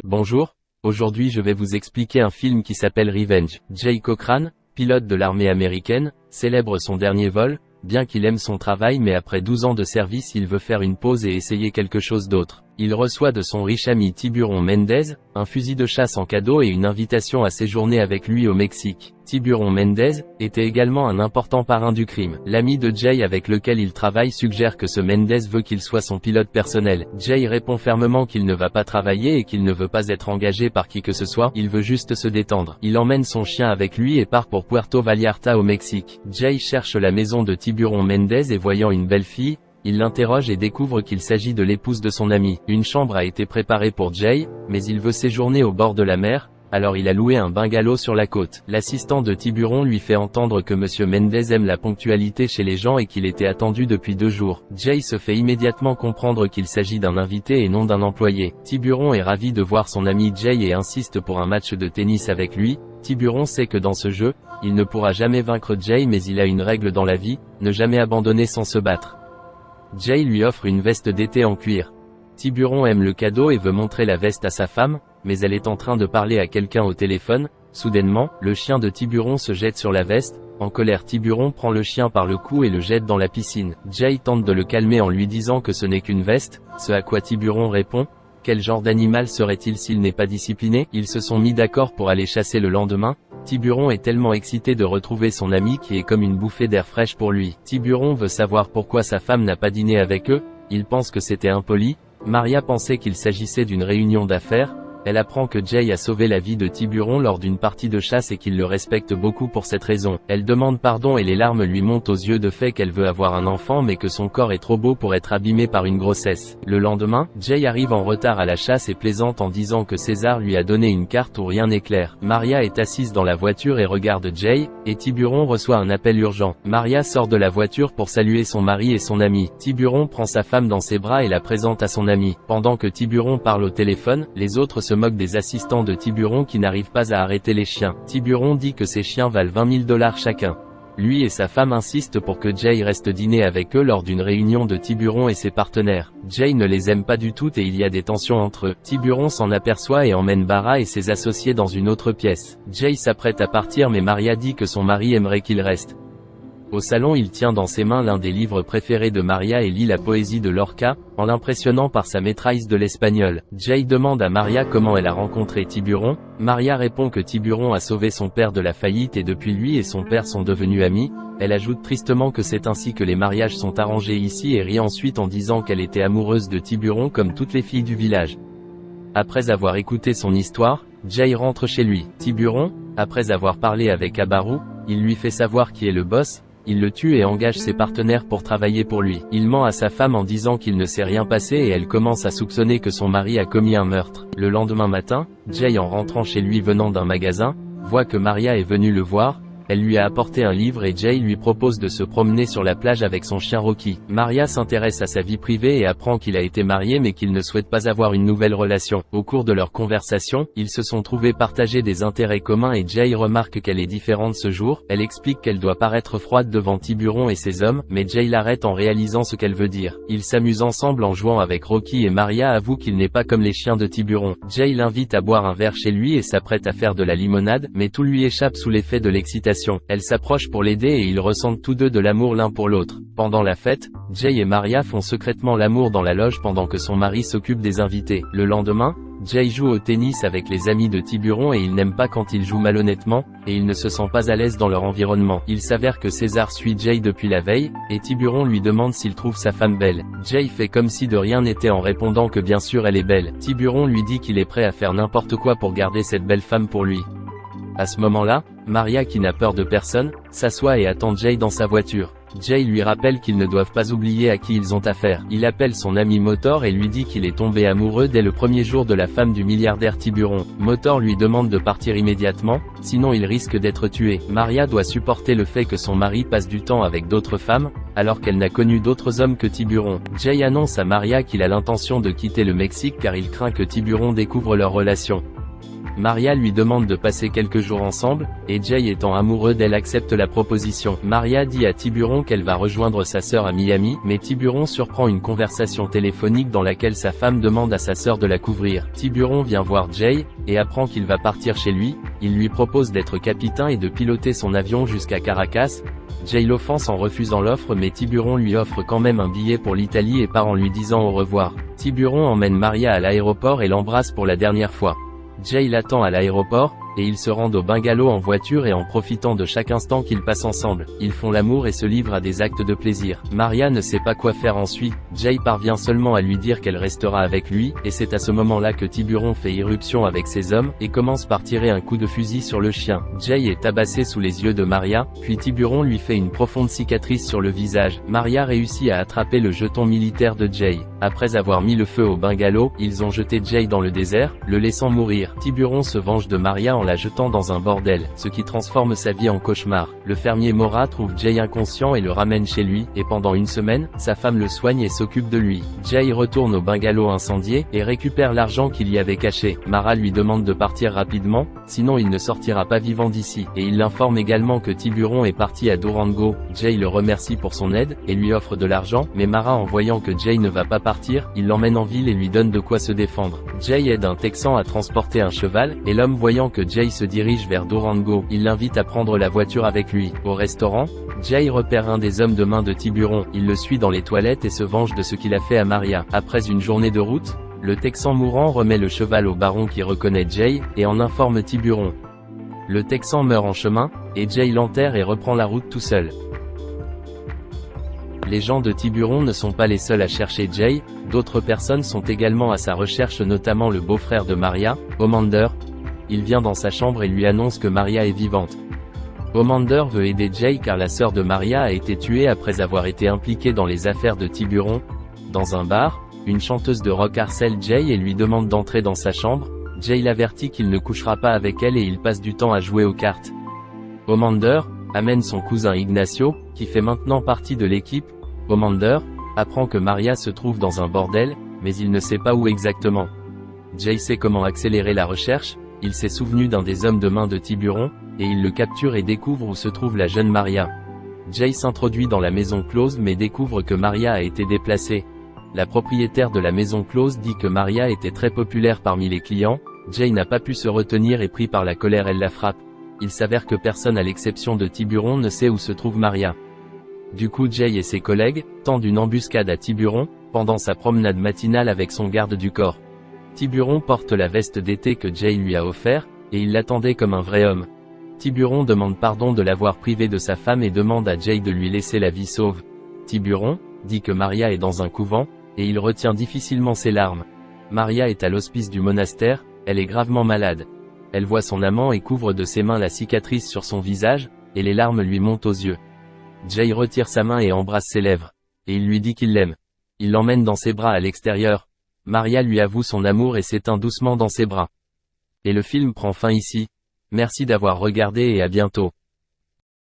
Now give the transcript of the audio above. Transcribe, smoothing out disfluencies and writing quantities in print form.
Bonjour, aujourd'hui je vais vous expliquer un film qui s'appelle Revenge. Jay Cochrane, pilote de l'armée américaine, célèbre son dernier vol, bien qu'il aime son travail mais après 12 ans de service il veut faire une pause et essayer quelque chose d'autre. Il reçoit de son riche ami Tiburon Mendez, un fusil de chasse en cadeau et une invitation à séjourner avec lui au Mexique. Tiburon Mendez était également un important parrain du crime. L'ami de Jay avec lequel il travaille suggère que ce Mendez veut qu'il soit son pilote personnel. Jay répond fermement qu'il ne va pas travailler et qu'il ne veut pas être engagé par qui que ce soit, il veut juste se détendre. Il emmène son chien avec lui et part pour Puerto Vallarta au Mexique. Jay cherche la maison de Tiburon Mendez et voyant une belle fille, il l'interroge et découvre qu'il s'agit de l'épouse de son ami. Une chambre a été préparée pour Jay, mais il veut séjourner au bord de la mer, alors il a loué un bungalow sur la côte. L'assistant de Tiburon lui fait entendre que Monsieur Mendez aime la ponctualité chez les gens et qu'il était attendu depuis 2 jours. Jay se fait immédiatement comprendre qu'il s'agit d'un invité et non d'un employé. Tiburon est ravi de voir son ami Jay et insiste pour un match de tennis avec lui. Tiburon sait que dans ce jeu, il ne pourra jamais vaincre Jay mais il a une règle dans la vie, ne jamais abandonner sans se battre. Jay lui offre une veste d'été en cuir. Tiburon aime le cadeau et veut montrer la veste à sa femme, mais elle est en train de parler à quelqu'un au téléphone. Soudainement, le chien de Tiburon se jette sur la veste. En colère, Tiburon prend le chien par le cou et le jette dans la piscine. Jay tente de le calmer en lui disant que ce n'est qu'une veste, ce à quoi Tiburon répond: quel genre d'animal serait-il s'il n'est pas discipliné? Ils se sont mis d'accord pour aller chasser le lendemain. Tiburon est tellement excité de retrouver son ami qui est comme une bouffée d'air fraîche pour lui. Tiburon veut savoir pourquoi sa femme n'a pas dîné avec eux, il pense que c'était impoli. Maria pensait qu'il s'agissait d'une réunion d'affaires. Elle apprend que Jay a sauvé la vie de Tiburon lors d'une partie de chasse et qu'il le respecte beaucoup pour cette raison. Elle demande pardon et les larmes lui montent aux yeux de fait qu'elle veut avoir un enfant mais que son corps est trop beau pour être abîmé par une grossesse. Le lendemain, Jay arrive en retard à la chasse et plaisante en disant que César lui a donné une carte où rien n'est clair. Maria est assise dans la voiture et regarde Jay, et Tiburon reçoit un appel urgent. Maria sort de la voiture pour saluer son mari et son ami. Tiburon prend sa femme dans ses bras et la présente à son ami. Pendant que Tiburon parle au téléphone, les autres se moque des assistants de Tiburon qui n'arrivent pas à arrêter les chiens. Tiburon dit que ces chiens valent 20 000 $ chacun. Lui et sa femme insistent pour que Jay reste dîner avec eux lors d'une réunion de Tiburon et ses partenaires. Jay ne les aime pas du tout et il y a des tensions entre eux. Tiburon s'en aperçoit et emmène Barra et ses associés dans une autre pièce. Jay s'apprête à partir mais Maria dit que son mari aimerait qu'il reste. Au salon, il tient dans ses mains l'un des livres préférés de Maria et lit la poésie de Lorca, en l'impressionnant par sa maîtrise de l'espagnol. Jay demande à Maria comment elle a rencontré Tiburon. Maria répond que Tiburon a sauvé son père de la faillite et depuis lui et son père sont devenus amis. Elle ajoute tristement que c'est ainsi que les mariages sont arrangés ici et rit ensuite en disant qu'elle était amoureuse de Tiburon comme toutes les filles du village. Après avoir écouté son histoire, Jay rentre chez lui. Tiburon, après avoir parlé avec Abaru, il lui fait savoir qui est le boss. Il le tue et engage ses partenaires pour travailler pour lui. Il ment à sa femme en disant qu'il ne s'est rien passé et elle commence à soupçonner que son mari a commis un meurtre. Le lendemain matin, Jay en rentrant chez lui venant d'un magasin, voit que Maria est venue le voir. Elle lui a apporté un livre et Jay lui propose de se promener sur la plage avec son chien Rocky. Maria s'intéresse à sa vie privée et apprend qu'il a été marié mais qu'il ne souhaite pas avoir une nouvelle relation. Au cours de leur conversation, ils se sont trouvés partager des intérêts communs et Jay remarque qu'elle est différente ce jour. Elle explique qu'elle doit paraître froide devant Tiburon et ses hommes, mais Jay l'arrête en réalisant ce qu'elle veut dire. Ils s'amusent ensemble en jouant avec Rocky et Maria avoue qu'il n'est pas comme les chiens de Tiburon. Jay l'invite à boire un verre chez lui et s'apprête à faire de la limonade, mais tout lui échappe sous l'effet de l'excitation. Elle s'approche pour l'aider et ils ressentent tous deux de l'amour l'un pour l'autre. Pendant la fête, Jay et Maria font secrètement l'amour dans la loge pendant que son mari s'occupe des invités. Le lendemain, Jay joue au tennis avec les amis de Tiburon et il n'aime pas quand ils jouent malhonnêtement, et il ne se sent pas à l'aise dans leur environnement. Il s'avère que César suit Jay depuis la veille, et Tiburon lui demande s'il trouve sa femme belle. Jay fait comme si de rien n'était en répondant que bien sûr elle est belle. Tiburon lui dit qu'il est prêt à faire n'importe quoi pour garder cette belle femme pour lui. À ce moment-là, Maria qui n'a peur de personne, s'assoit et attend Jay dans sa voiture. Jay lui rappelle qu'ils ne doivent pas oublier à qui ils ont affaire. Il appelle son ami Motor et lui dit qu'il est tombé amoureux dès le premier jour de la femme du milliardaire Tiburon. Motor lui demande de partir immédiatement, sinon il risque d'être tué. Maria doit supporter le fait que son mari passe du temps avec d'autres femmes, alors qu'elle n'a connu d'autres hommes que Tiburon. Jay annonce à Maria qu'il a l'intention de quitter le Mexique car il craint que Tiburon découvre leur relation. Maria lui demande de passer quelques jours ensemble, et Jay étant amoureux d'elle accepte la proposition. Maria dit à Tiburon qu'elle va rejoindre sa sœur à Miami, mais Tiburon surprend une conversation téléphonique dans laquelle sa femme demande à sa sœur de la couvrir. Tiburon vient voir Jay, et apprend qu'il va partir chez lui. Il lui propose d'être capitaine et de piloter son avion jusqu'à Caracas. Jay l'offense en refusant l'offre, mais Tiburon lui offre quand même un billet pour l'Italie et part en lui disant au revoir. Tiburon emmène Maria à l'aéroport et l'embrasse pour la dernière fois. Jay l'attend à l'aéroport, et ils se rendent au bungalow en voiture et en profitant de chaque instant qu'ils passent ensemble. Ils font l'amour et se livrent à des actes de plaisir. Maria ne sait pas quoi faire ensuite. Jay parvient seulement à lui dire qu'elle restera avec lui, et c'est à ce moment-là que Tiburon fait irruption avec ses hommes, et commence par tirer un coup de fusil sur le chien. Jay est tabassé sous les yeux de Maria, puis Tiburon lui fait une profonde cicatrice sur le visage. Maria réussit à attraper le jeton militaire de Jay. Après avoir mis le feu au bungalow, ils ont jeté Jay dans le désert, le laissant mourir. Tiburon se venge de Maria en la jetant dans un bordel, ce qui transforme sa vie en cauchemar. Le fermier Mora trouve Jay inconscient et le ramène chez lui, et pendant une semaine, sa femme le soigne et s'occupe de lui. Jay retourne au bungalow incendié, et récupère l'argent qu'il y avait caché. Mara lui demande de partir rapidement, sinon il ne sortira pas vivant d'ici, et il l'informe également que Tiburon est parti à Durango. Jay le remercie pour son aide, et lui offre de l'argent, mais Mara en voyant que Jay ne va pas partir, il l'emmène en ville et lui donne de quoi se défendre. Jay aide un Texan à transporter un cheval, et l'homme voyant que Jay se dirige vers Durango, il l'invite à prendre la voiture avec lui. Au restaurant, Jay repère un des hommes de main de Tiburon, il le suit dans les toilettes et se venge de ce qu'il a fait à Maria. Après une journée de route, le Texan mourant remet le cheval au baron qui reconnaît Jay, et en informe Tiburon. Le Texan meurt en chemin, et Jay l'enterre et reprend la route tout seul. Les gens de Tiburon ne sont pas les seuls à chercher Jay, d'autres personnes sont également à sa recherche, notamment le beau-frère de Maria, Homander. Il vient dans sa chambre et lui annonce que Maria est vivante. Homander veut aider Jay car la sœur de Maria a été tuée après avoir été impliquée dans les affaires de Tiburon. Dans un bar, une chanteuse de rock harcèle Jay et lui demande d'entrer dans sa chambre. Jay l'avertit qu'il ne couchera pas avec elle et il passe du temps à jouer aux cartes. Homander amène son cousin Ignacio, qui fait maintenant partie de l'équipe. Homander apprend que Maria se trouve dans un bordel, mais il ne sait pas où exactement. Jay sait comment accélérer la recherche, il s'est souvenu d'un des hommes de main de Tiburon, et il le capture et découvre où se trouve la jeune Maria. Jay s'introduit dans la maison close mais découvre que Maria a été déplacée. La propriétaire de la maison close dit que Maria était très populaire parmi les clients. Jay n'a pas pu se retenir et pris par la colère elle la frappe. Il s'avère que personne à l'exception de Tiburon ne sait où se trouve Maria. Du coup Jay et ses collègues tendent une embuscade à Tiburon, pendant sa promenade matinale avec son garde du corps. Tiburon porte la veste d'été que Jay lui a offert, et il l'attendait comme un vrai homme. Tiburon demande pardon de l'avoir privé de sa femme et demande à Jay de lui laisser la vie sauve. Tiburon dit que Maria est dans un couvent, et il retient difficilement ses larmes. Maria est à l'hospice du monastère, elle est gravement malade. Elle voit son amant et couvre de ses mains la cicatrice sur son visage, et les larmes lui montent aux yeux. Jay retire sa main et embrasse ses lèvres. Et il lui dit qu'il l'aime. Il l'emmène dans ses bras à l'extérieur. Maria lui avoue son amour et s'éteint doucement dans ses bras. Et le film prend fin ici. Merci d'avoir regardé et à bientôt.